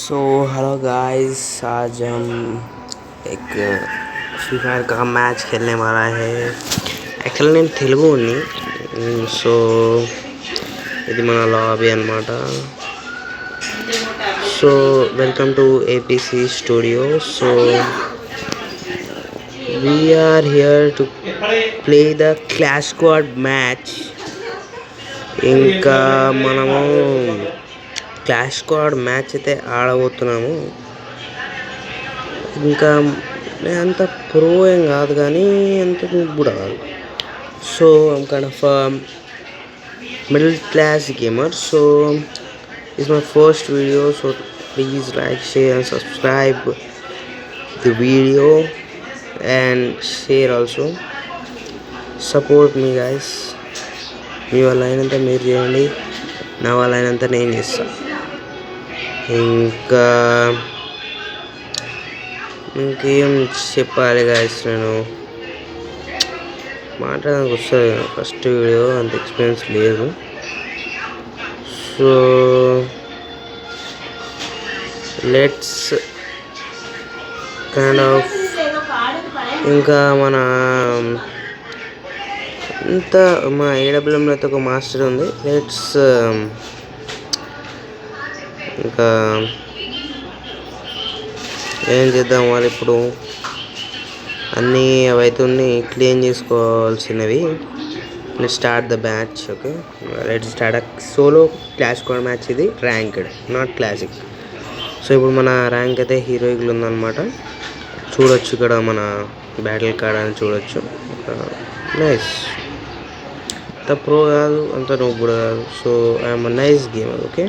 So hello guys, आज हम एक फ्री फायर का मैच खेलने वाला है। एक्चुअली నేను తెలుగుని సో ఇది మన లాబీ అన్నమాట. So welcome to APC studio. So we are here to play the clash squad match. ఇంకా మనము క్లాష్ స్క్వాడ్ మ్యాచ్ అయితే ఆడబోతున్నాము. ఇంకా నేను అంత ప్రో ఏం కాదు కానీ అంత కూడా కాదు. So I'm kind of middle class gamer. So it's my first video. So please like, share and subscribe the video and share also. Support me guys. మీ వల్ల అయినంత మీరు చేయండి, నా వల్ల అయినంత నేను చేస్తాను. ఇంకా ఇంకేం చెప్పాలి గాయస్, నేను మాట్లాడడానికి వస్తుంది. ఫస్ట్ వీడియో అంత ఎక్స్పీరియన్స్ లేదు. సో లెట్స్ కైండ్ ఆఫ్ ఇంకా మన ఇంత మా ఏడబ్ల్యూఎంలో అయితే ఒక మాస్టర్ ఉంది. లెట్స్ ఇంకా ఏం చేద్దాం వాళ్ళు ఇప్పుడు అన్నీ అవైతే క్లీన్ చేసుకోవాల్సినవి. Let's start the match. Okay, let's start a solo clash squad match. ఇది ర్యాంక్డ్, నాట్ క్లాసిక్. సో ఇప్పుడు మన ర్యాంక్ అయితే హీరోయిక్లు ఉందన్నమాట. చూడొచ్చు ఇక్కడ మన బ్యాటిల్ కార్డ్ అని చూడొచ్చు. నైస్. అంత ప్రో కాదు, అంత నోబ్ కూడా కాదు. So I'm a nice gamer. Okay,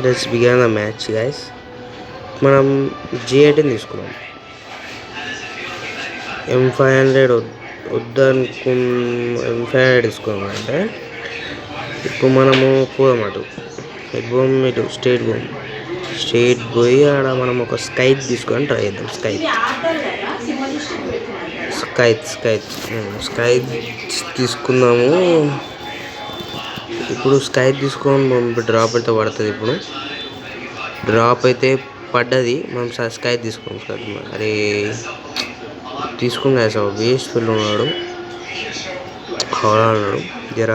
let's begin the match guys. మనం G18 తీసుకున్నాం. M500 M500 తీసుకున్నాం. అంటే ఇప్పుడు మనము పోదాం అటు బోమ్, ఇటు స్టేట్ పోయి ఆడ మనం ఒక స్కైట్ తీసుకొని ట్రై చేద్దాం. స్కైట్ తీసుకుందాము. ఇప్పుడు స్కైట్ తీసుకొని డ్రాప్ అయితే పడుతుంది. ఇప్పుడు డ్రాప్ అయితే పడ్డది, మనం స్కైట్ తీసుకున్నాం. అరే తీసుకున్నా సార్, వేస్ట్ ఫుల్ ఉన్నాడు, అన్నాడు, జర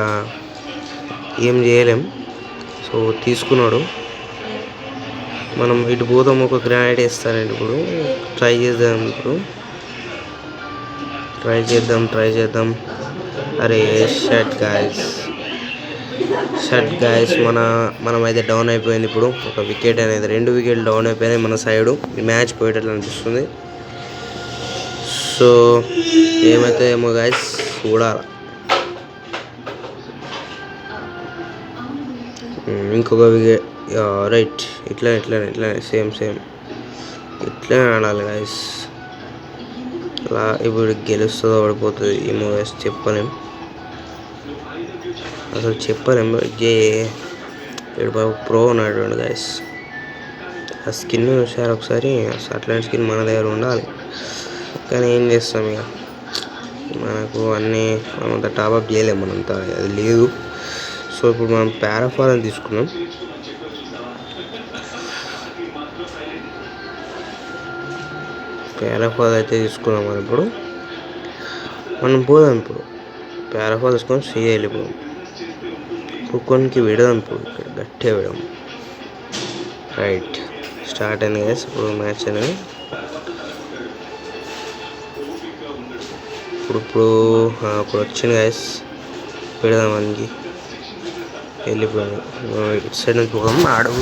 ఏం చేయలేం. సో తీసుకున్నాడు. మనం ఇటు పోతాం, ఒక గ్రానైట్ వేస్తానండి. ఇప్పుడు ట్రై చేద్దాం. అరే షట్ గాయస్, మనమైతే డౌన్ అయిపోయింది. ఇప్పుడు ఒక వికెట్ అనేది, 2 వికెట్లు డౌన్ అయిపోయినాయి మన సైడు. ఈ మ్యాచ్ పోయేటట్లు అనిపిస్తుంది. సో ఏమైతే ఏమో గాయస్, చూడాలి. ఇంకొక వికెట్, రైట్. ఇట్లా సేమ్ ఇట్లా ఆడాలి గాయస్. అలా ఇప్పుడు గెలుస్తుందో ఓడిపోతుంది ఏమో గాయస్, చెప్పలేం. ఇప్పుడు ప్రో ఉన్నాడు గాయస్. ఆ స్కిన్ చూసారు ఒకసారి, అట్లాంటి స్కిన్ మన దగ్గర ఉండాలి. కానీ ఏం చేస్తాం, ఇక మనకు మనంత టాప్అప్ చేయలేము, మనంతా అది లేదు. సో ఇప్పుడు మనం పారాఫాల్ అని తీసుకున్నాం. పారాఫాల్ అయితే తీసుకున్నాం. ఇప్పుడు మనం పోదాం. ఇప్పుడు పారాఫాల్ తీసుకొని చేయాలి. ఇప్పుడు కుక్కనికి విడదాం. ఇప్పుడు ఇక్కడ గట్టిగా విడదాం. రైట్, స్టార్ట్ అయింది గైస్ ఇప్పుడు మ్యాచ్ అనేది. ఇప్పుడు వచ్చింది గైస్, పెడదాం మనకి. వెళ్ళిపోయాడు ఇటు సైడ్ నుంచి పోదాం. ఆడు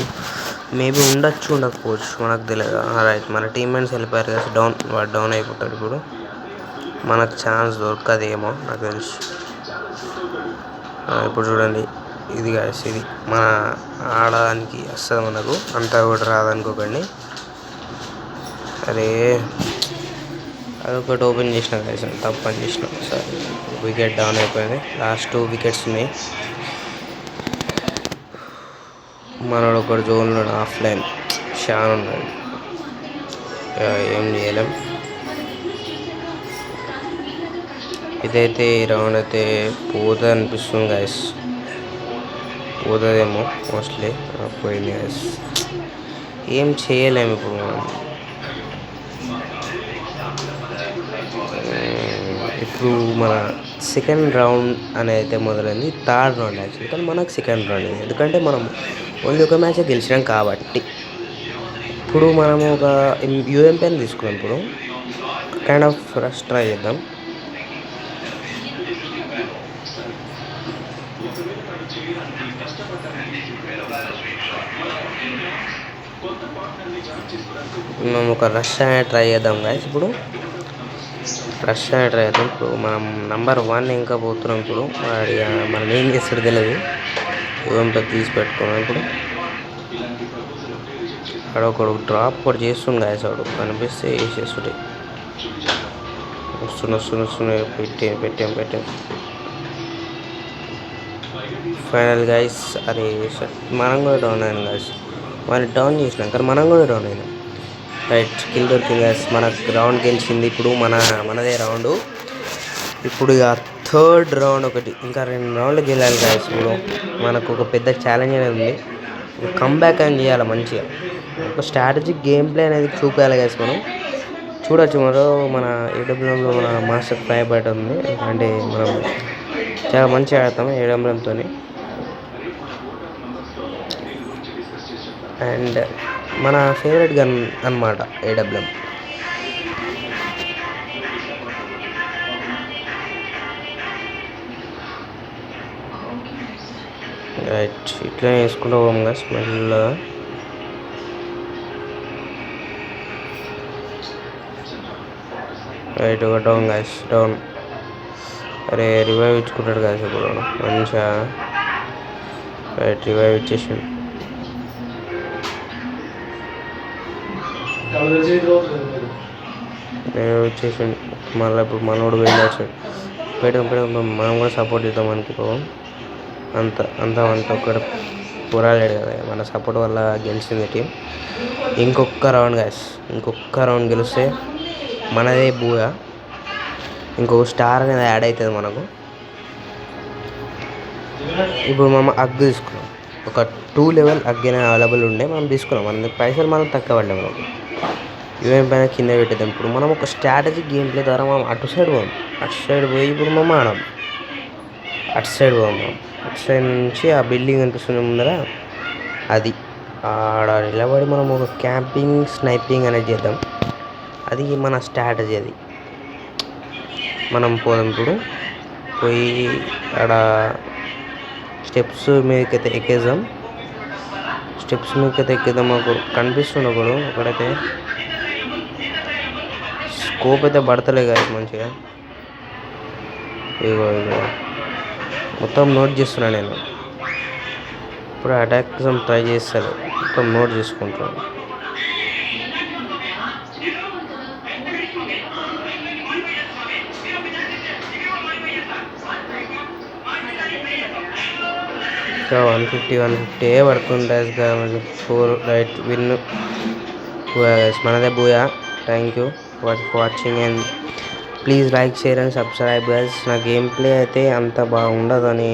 మేబీ ఉండకపోవచ్చు, మనకు తెలియదు. రైట్, మన టీమ్మేట్స్ వెళ్ళిపోయారు కదా, డౌన్ అయిపోతాడు. ఇప్పుడు మనకు ఛాన్స్ దొరకదేమో నాకు తెలుసు. ఇప్పుడు చూడండి, ఇది గాయస్, ఇది మన ఆడడానికి వస్తుంది. మనకు అంతా కూడా రాదనుకోకండి. అరే అదొకటి ఓపెన్ చేసిన గాయస్, తప్పు పని చేసినాం. సరే, వికెట్ డౌన్ అయిపోయింది. లాస్ట్ 2 వికెట్స్ ఉన్నాయి. మనోడు ఒకటి జోన్లో ఆఫ్లైన్ షాన్ ఉన్నాడు, ఏం చేయలేం. ఇదైతే ఈ రౌండ్ అయితే పోతుంది అనిపిస్తుంది గాయస్. పోతుందేమో మోస్ట్లీ. పోయింది గైస్. ఏం చేయలేము ఇప్పుడు మనం. ఇప్పుడు మన సెకండ్ రౌండ్ అనేది అయితే మొదలైంది. థర్డ్ రౌండ్ యాక్చువల్లీ, కానీ మనకు సెకండ్ రౌండ్ ఇది, ఎందుకంటే మనం ఓన్లీ ఒక మ్యాచ్ గెలిచినాం కాబట్టి. ఇప్పుడు మనము ఒక యూఎంపీని తీసుకున్నాం. ఇప్పుడు కైండ్ ఆఫ్ రష్ ట్రై చేద్దాం. మేము ఒక రష్ అనేది ట్రై చేద్దాం గాయస్. ఇప్పుడు రష్ అనేది ట్రై చేద్దాం. ఇప్పుడు మనం నెంబర్ 1 ఇంకా పోతున్నాం. ఇప్పుడు మనం ఏం చేస్తాడు తెలియదు. యూఎంపీ తీసి పెట్టుకున్నాం. ఇప్పుడు అక్కడ ఒకడు డ్రాప్ ఒకటి చేస్తుండే గాయస్. వాడు కనిపిస్తే వేసేస్తుండే. వస్తున్నాయి. పెట్టాం. Final guys. అరే మనం కూడా డౌన్ అయినాం గైస్. వాళ్ళు డౌన్ చేసినాం కానీ మనం కూడా డౌన్ అయినాం. రైట్, కిల్ దొరికింది గైస్. మనకు రౌండ్ గెలిచింది. ఇప్పుడు మనదే రౌండ్. ఇప్పుడు ఇక థర్డ్ రౌండ్ ఒకటి, ఇంకా 2 రౌండ్లు గెలాలి గైస్. ఇప్పుడు మనకు ఒక పెద్ద ఛాలెంజ్ అనేది ఉంది. కంబ్యాక్ అని చేయాలి మంచిగా. ఒక స్ట్రాటజిక్ గేమ్ ప్లే అనేది చూపించాలి గైస్. మనం చూడొచ్చు. మన ఏడబ్ల్యూఎంలో మన మాస్టర్ ఫ్లై బయట ఉంది. అంటే మనం చాలా మంచిగా ఆడతాం ఏడబ్ల్యూఎంతో. అండ్ మన ఫేవరెట్ గన్ అన్నమాట ఏడబ్ల్యూఎం. రైట్, ఇట్లా వేసుకుంటూ పోం గా స్మెల్. రైట్, ఒక డౌన్ గాయస్, డౌన్. అరే రివైవ్ ఇచ్చుకుంటాడు గాయస్ ఇప్పుడు మంచిగా. రైట్, రివైవ్ ఇచ్చేసాడు. మళ్ళీ ఇప్పుడు మనోడు వెళ్ళాడు. పెట్టాం మనం కూడా సపోర్ట్ చేద్దాం అనుకోం. అంత ఒక్కడ పోరాడాడు కదా, మన సపోర్ట్ వల్ల గెలిచింది టీం. ఇంకొక రౌండ్ గాయస్, ఇంకొక రౌండ్ గెలిస్తే మనదే బూయా. ఇంకొక స్టార్ అనేది యాడ్ అవుతుంది మనకు. ఇప్పుడు మనం అగ్గు తీసుకున్నాం. ఒక 2 లెవెల్ అగ్గు అనేది అవైలబుల్ ఉండే మనం తీసుకున్నాం. మన పైసలు మనం తక్కువ పడ్డాం. మనం యూఎం పైన కింద పెట్టేద్దాం. ఇప్పుడు మనం ఒక స్ట్రాటజిక్ గేమ్ ప్లే ద్వారా మనం అటు సైడ్ పోయి ఇప్పుడు మనం ఆడాం. అటు సైడ్ నుంచి ఆ బిల్డింగ్ అనిపిస్తుంది ముందర, అది ఆడ నిలబడి మనం ఒక క్యాంపింగ్ స్నైపింగ్ అనేది చేద్దాం. అది మన స్ట్రాటజీ. అది మనం పోదాం. ఇప్పుడు పోయి ఆడ స్టెప్స్ మీదకైతే ఎక్కేద్దాం. మాకు కనిపిస్తుండే ఒకడైతే స్కోప్ అయితే పడతలే కదా మంచిగా. ఇగో మొత్తం నోట్ చేస్తున్నా నేను. ఇప్పుడు అటాక్ ట్రై చేస్తాను, మొత్తం నోట్ చేసుకుంటాను. ఇంకా 150 పడుతుంది. 4 రైట్ విన్. మనదే Booyah. Thank you for watching and please like, share and subscribe guys. నా గేమ్ ప్లే అయితే అంత బాగుండదని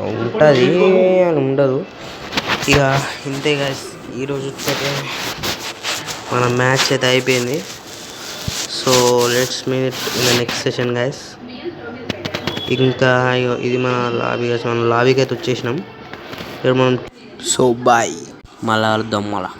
ఉంటుంది అని ఉండదు. ఇక ఇంతే గైస్, ఈరోజు అయితే మన మ్యాచ్ అయితే అయిపోయింది. So let's meet in the next session guys. ఇంకా ఇది మన లాబీ గైస్. మనం లాబీకి అయితే వచ్చేసినాం ఇప్పుడు మనం. సో బాయ్, మళ్ళా కలుద్దాం మళ్ళా.